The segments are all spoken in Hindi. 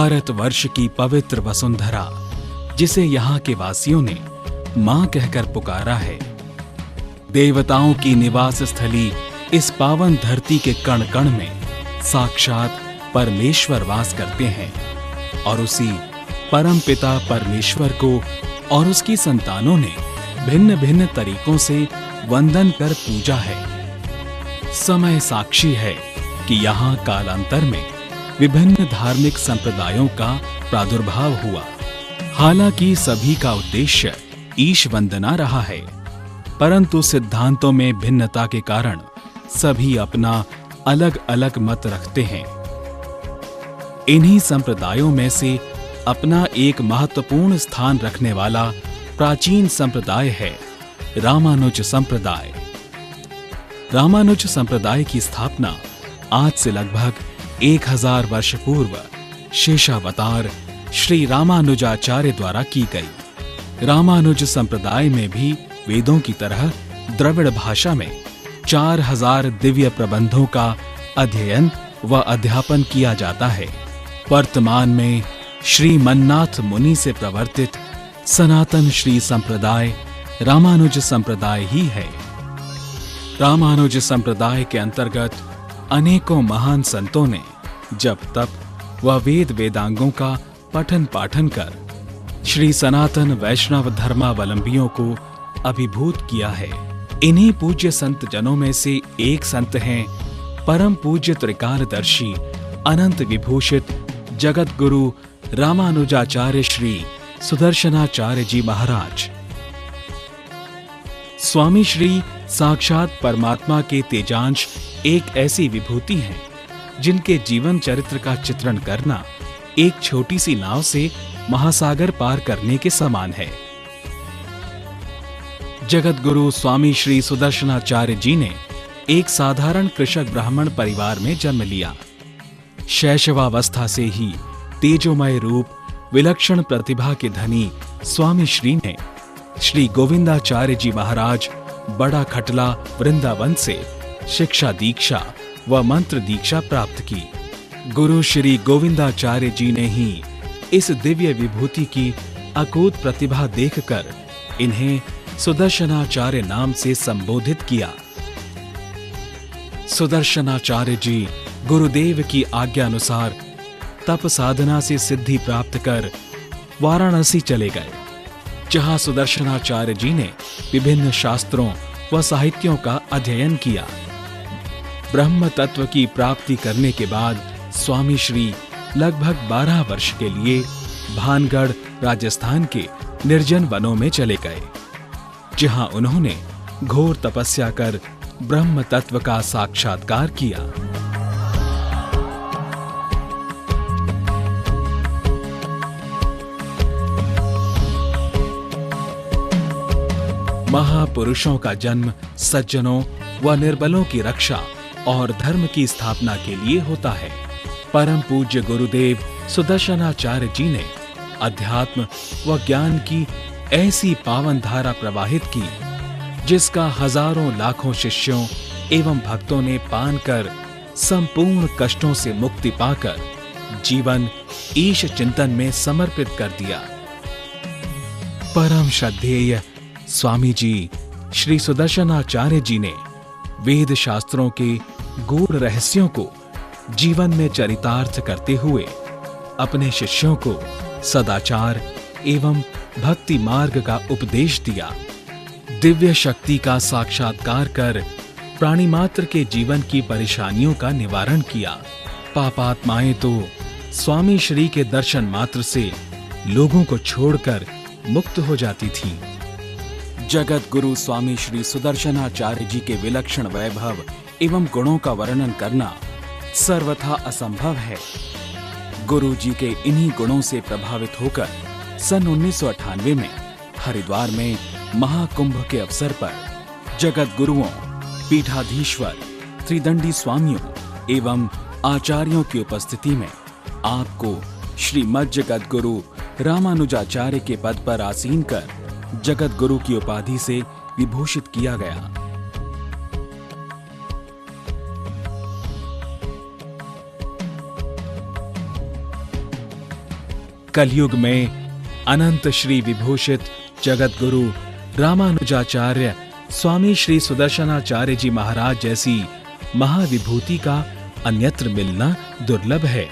भारतवर्ष की पवित्र वसुंधरा, जिसे यहाँ के वासियों ने मां कहकर पुकारा है। देवताओं की निवास स्थली इस पावन धरती के कण कण में साक्षात परमेश्वर वास करते हैं और उसी परम पिता परमेश्वर को और उसकी संतानों ने भिन्न भिन्न तरीकों से वंदन कर पूजा है। समय साक्षी है कि यहाँ कालांतर में विभिन्न धार्मिक संप्रदायों का प्रादुर्भाव हुआ। हालांकि सभी का उद्देश्य ईश वंदना रहा है, परंतु सिद्धांतों में भिन्नता के कारण सभी अपना अलग अलग मत रखते हैं। इन्हीं संप्रदायों में से अपना एक महत्वपूर्ण स्थान रखने वाला प्राचीन संप्रदाय है रामानुज संप्रदाय। रामानुज संप्रदाय की स्थापना आज से लगभग 1000 वर्ष पूर्व शेषावतार श्री रामानुजाचार्य द्वारा की गई। रामानुज संप्रदाय में भी वेदों की तरह द्रविड़ भाषा में 4000 दिव्य प्रबंधों का अध्ययन व अध्यापन किया जाता है। वर्तमान में श्री मन्नाथ मुनि से प्रवर्तित सनातन श्री संप्रदाय रामानुज संप्रदाय ही है। रामानुज संप्रदाय के अंतर्गत अनेकों महान संतों ने जप तप व वेद वेदांगों का पठन पाठन कर श्री सनातन वैष्णव धर्मावलंबियों को अभिभूत किया है। इन्हीं पूज्य संत जनों में से एक संत हैं परम पूज्य त्रिकालदर्शी अनंत विभूषित जगत गुरु रामानुजाचार्य श्री सुदर्शनाचार्य जी महाराज। स्वामी श्री साक्षात परमात्मा के तेजांश एक ऐसी विभूति है जिनके जीवन चरित्र का चित्रण करना एक छोटी सी नाव से महासागर पार करने के समान है। जगत गुरु स्वामी श्री सुदर्शनाचार्य जी ने एक साधारण कृषक ब्राह्मण परिवार में जन्म लिया। शैशवावस्था से ही तेजोमय रूप विलक्षण प्रतिभा के धनी स्वामी श्री ने श्री गोविंदाचार्य जी महाराज बड़ा खटला वृंदावन से शिक्षा दीक्षा व मंत्र दीक्षा प्राप्त की। गुरु श्री गोविंदाचार्य जी ने ही इस दिव्य विभूति की अकूत प्रतिभा देखकर इन्हें सुदर्शनाचार्य नाम से संबोधित किया। सुदर्शनाचार्य जी गुरुदेव की आज्ञा अनुसार तप साधना से सिद्धि प्राप्त कर वाराणसी चले गए, जहां सुदर्शनाचार्य जी ने विभिन्न शास्त्रों व साहित्यों का अध्ययन किया। ब्रह्म तत्व की प्राप्ति करने के बाद स्वामी श्री लगभग 12 वर्ष के लिए भानगढ़ राजस्थान के निर्जन वनों में चले गए, जहां उन्होंने घोर तपस्या कर ब्रह्म तत्व का साक्षात्कार किया। महापुरुषों का जन्म सज्जनों व निर्बलों की रक्षा और धर्म की स्थापना के लिए होता है। परम पूज्य गुरुदेव सुदर्शनाचार्य जी ने अध्यात्म व ज्ञान की ऐसी पावन धारा प्रवाहित की, जिसका हजारों लाखों शिष्यों एवं भक्तों ने पान कर संपूर्ण कष्टों से मुक्ति पाकर जीवन ईश चिंतन में समर्पित कर दिया। परम श्रद्धेय स्वामी जी श्री सुदर्शनाचार्य जी ने वेद शास्त्रों के गूढ़ रहस्यों को जीवन में चरितार्थ करते हुए अपने शिष्यों को सदाचार एवं भक्ति मार्ग का उपदेश दिया। दिव्य शक्ति का साक्षात्कार कर प्राणी मात्र के जीवन की परेशानियों का निवारण किया। पापात्माएं तो स्वामी श्री के दर्शन मात्र से लोगों को छोड़कर मुक्त हो जाती थीं। जगत गुरु स्वामी श्री सुदर्शनाचार्य जी के विलक्षण वैभव एवं गुणों का वर्णन करना सर्वथा असंभव है। गुरु जी के इन्हीं गुणों से प्रभावित होकर सन 1998 में हरिद्वार में महाकुंभ के अवसर पर जगत गुरुओं, पीठाधीश्वर, त्रिदंडी स्वामियों एवं आचार्यों की उपस्थिति में आपको श्रीमद् जगत गुरु रामानुजाचार्य के पद पर आसीन कर जगत गुरु की उपाधि से विभूषित किया गया। कलयुग में अनंत श्री विभूषित जगत गुरु रामानुजाचार्य स्वामी श्री सुदर्शनाचार्य जी महाराज जैसी महाविभूति का अन्यत्र मिलना दुर्लभ है।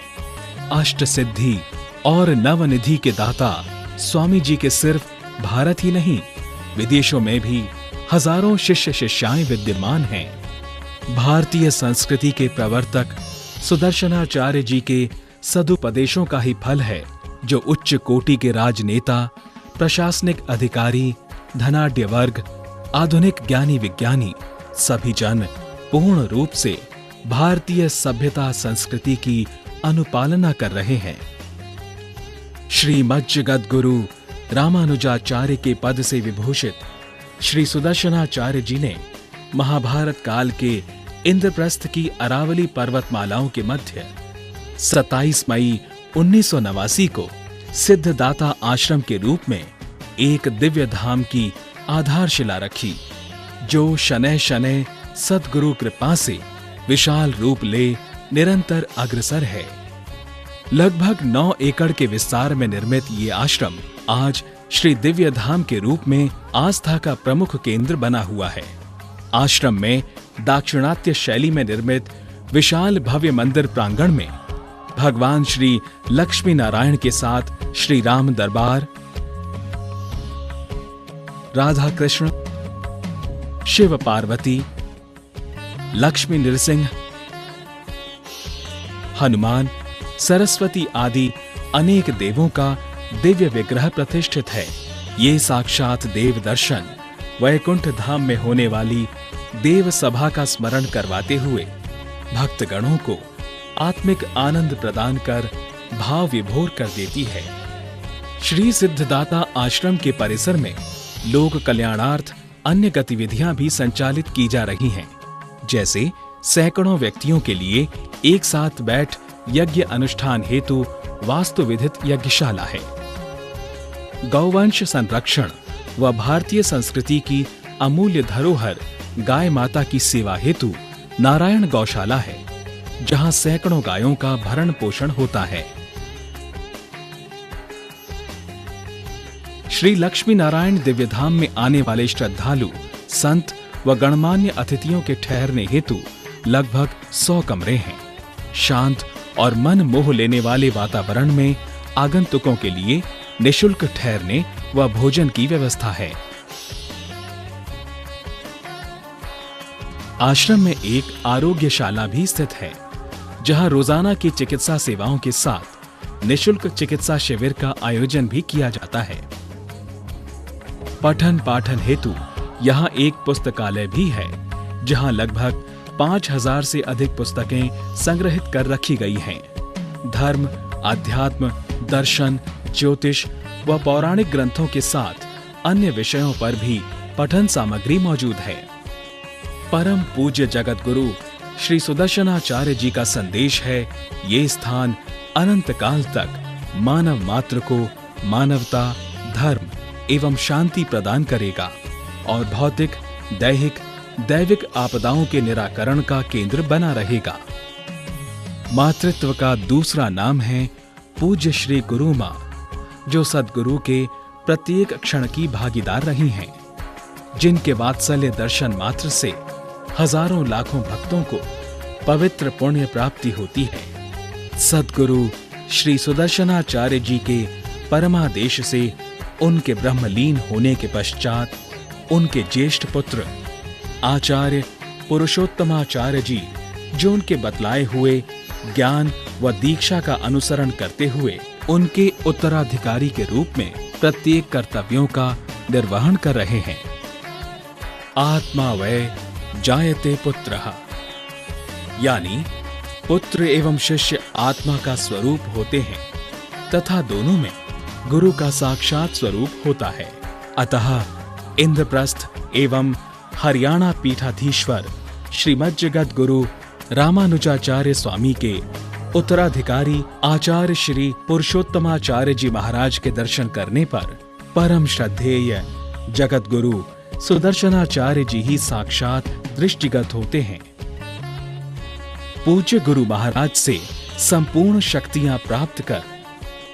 अष्ट सिद्धि और नवनिधि के दाता स्वामी जी के सिर्फ भारत ही नहीं, विदेशों में भी हजारों शिष्य शिष्याएं विद्यमान हैं। भारतीय संस्कृति के प्रवर्तक सुदर्शनाचार्य जी के सदुपदेशों का ही फल है जो उच्च कोटि के राजनेता, प्रशासनिक अधिकारी, धनाढ्य वर्ग, आधुनिक ज्ञानी विज्ञानी सभी जन पूर्ण रूप से भारतीय सभ्यता संस्कृति की अनुपालना कर रहे हैं। श्रीमद् जगत गुरु रामानुजाचार्य के पद से विभूषित श्री सुदर्शनाचार्य जी ने महाभारत काल के इंद्रप्रस्थ की अरावली पर्वतमालाओं के मध्य 27 मई 1989 को सिद्धदाता आश्रम के रूप में एक दिव्य धाम की आधारशिला रखी, जो शनैः शनैः सद्गुरु कृपा से विशाल रूप ले निरंतर अग्रसर है। लगभग 9 एकड़ के विस्तार में निर्मित ये आश्रम आज श्री दिव्य धाम के रूप में आस्था का प्रमुख केंद्र बना हुआ है। आश्रम में दाक्षिणात्य शैली में निर्मित विशाल भव्य मंदिर प्रांगण में भगवान श्री लक्ष्मी नारायण के साथ श्री राम दरबार, राधा कृष्ण, शिव पार्वती, लक्ष्मी नृसिंह, हनुमान, सरस्वती आदि अनेक देवों का दिव्य विग्रह प्रतिष्ठित है। ये साक्षात देव दर्शन वैकुंठ धाम में होने वाली देव सभा का स्मरण करवाते हुए भक्तगणों को आत्मिक आनंद प्रदान कर भाव विभोर कर देती है। श्री सिद्धदाता आश्रम के परिसर में लोक कल्याणार्थ अन्य गतिविधियां भी संचालित की जा रही हैं, जैसे सैकड़ों व्यक्तियों के लिए एक साथ बैठ यज्ञ अनुष्ठान हेतु वास्तु विधित यज्ञशाला है। गौवंश संरक्षण व भारतीय संस्कृति की अमूल्य धरोहर गाय माता की सेवा हेतु नारायण गौशाला है, जहां सैकड़ों गायों का भरण पोषण होता है। श्री लक्ष्मी नारायण दिव्यधाम में आने वाले श्रद्धालु, संत व गणमान्य अतिथियों के ठहरने हेतु लगभग 100 कमरे हैं। शांत और मन मोह लेने वाले वातावरण में आगंतुकों के लिए निःशुल्क ठहरने व भोजन की व्यवस्था है। आश्रम में एक आरोग्यशाला भी स्थित है, जहां रोजाना की चिकित्सा सेवाओं के साथ निःशुल्क चिकित्सा शिविर का आयोजन भी किया जाता है। पठन पाठन हेतु यहाँ एक पुस्तकालय भी है, जहाँ लगभग 5000 से अधिक पुस्तकें संग्रहित कर रखी गई हैं। धर्म, अध्यात्म, दर्शन, ज्योतिष व पौराणिक ग्रंथों के साथ अन्य विषयों पर भी पठन सामग्री मौजूद है। परम पूज्य जगत गुरु श्री सुदर्शनाचार्य जी का संदेश है, ये स्थान अनंत काल तक मानव मात्र को मानवता, धर्म एवं शांति प्रदान करेगा और भौतिक, दैहिक, दैविक आपदाओं के निराकरण का केंद्र बना रहेगा। मातृत्व का दूसरा नाम है पूज्य श्री गुरु मां, जो सद्गुरु के प्रत्येक क्षण की भागीदार रही हैं, जिनके वात्सल्य दर्शन मात्र से हजारों लाखों भक्तों को पवित्र पुण्य प्राप्ति होती है। सद्गुरु श्री सुदर्शनाचार्य जी के परमादेश से उनके ब्रह्मलीन होने के पश्चात उनके ज्येष्ठ पुत्र आचार्य पुरुषोत्तमाचार्य जी, जो उनके बतलाए हुए ज्ञान व दीक्षा का अनुसरण करते हुए उनके उत्तराधिकारी के रूप में प्रत्येक कर्तव्यों का निर्वहन कर रहे हैं। आत्मा वै जायते पुत्रः, यानी पुत्र एवं शिष्य आत्मा का स्वरूप होते हैं तथा दोनों में गुरु का साक्षात स्वरूप होता है। अतः इंद्रप्रस्थ एवं हरियाणा पीठाधीश्वर श्रीमद् जगत गुरु रामानुजाचार्य स्वामी के उत्तराधिकारी आचार्य श्री पुरुषोत्तमाचार्य जी महाराज के दर्शन करने पर परम श्रद्धेय जगत गुरु सुदर्शनाचार्य जी ही साक्षात दृष्टिगत होते हैं। पूज्य गुरु महाराज से संपूर्ण शक्तियां प्राप्त कर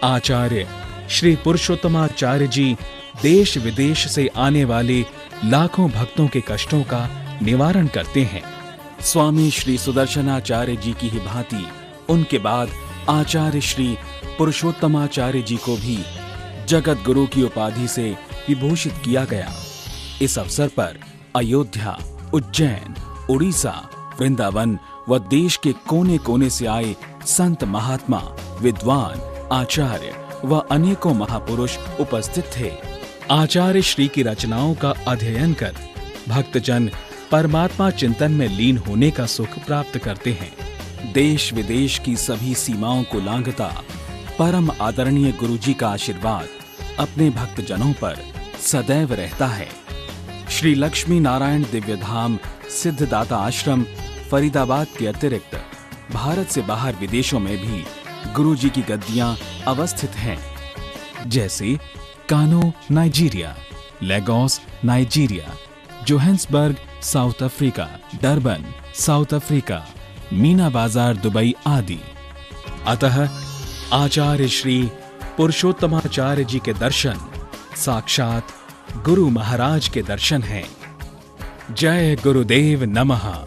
आचार्य श्री पुरुषोत्तमाचार्य जी देश विदेश से आने वाले लाखों भक्तों के कष्टों का निवारण करते हैं। स्वामी श्री सुदर्शनाचार्य जी की ही भांति उनके बाद आचार्य श्री पुरुषोत्तमाचार्य जी को भी जगत गुरु की उपाधि से विभूषित किया गया। इस अवसर पर अयोध्या, उज्जैन, उड़ीसा, वृंदावन व देश के कोने कोने से आए संत महात्मा, विद्वान, आचार्य व अनेकों महापुरुष उपस्थित थे। आचार्य श्री की रचनाओं का अध्ययन कर भक्तजन परमात्मा चिंतन में लीन होने का सुख प्राप्त करते हैं। देश विदेश की सभी सीमाओं को लांघता परम आदरणीय गुरुजी का आशीर्वाद अपने भक्तजनों पर सदैव रहता है। श्री लक्ष्मी नारायण दिव्य धाम सिद्धदाता आश्रम फरीदाबाद के अतिरिक्त भारत से बाहर विदेशों में भी गुरुजी की गद्दियां अवस्थित हैं, जैसे Kano Nigeria, Lagos Nigeria, Johannesburg South Africa, Durban South Africa, Meena Bazaar Dubai आदि। अतः आचार्य श्री पुरुषोत्तमाचार्य जी के दर्शन साक्षात गुरु महाराज के दर्शन हैं। जय गुरुदेव नमः।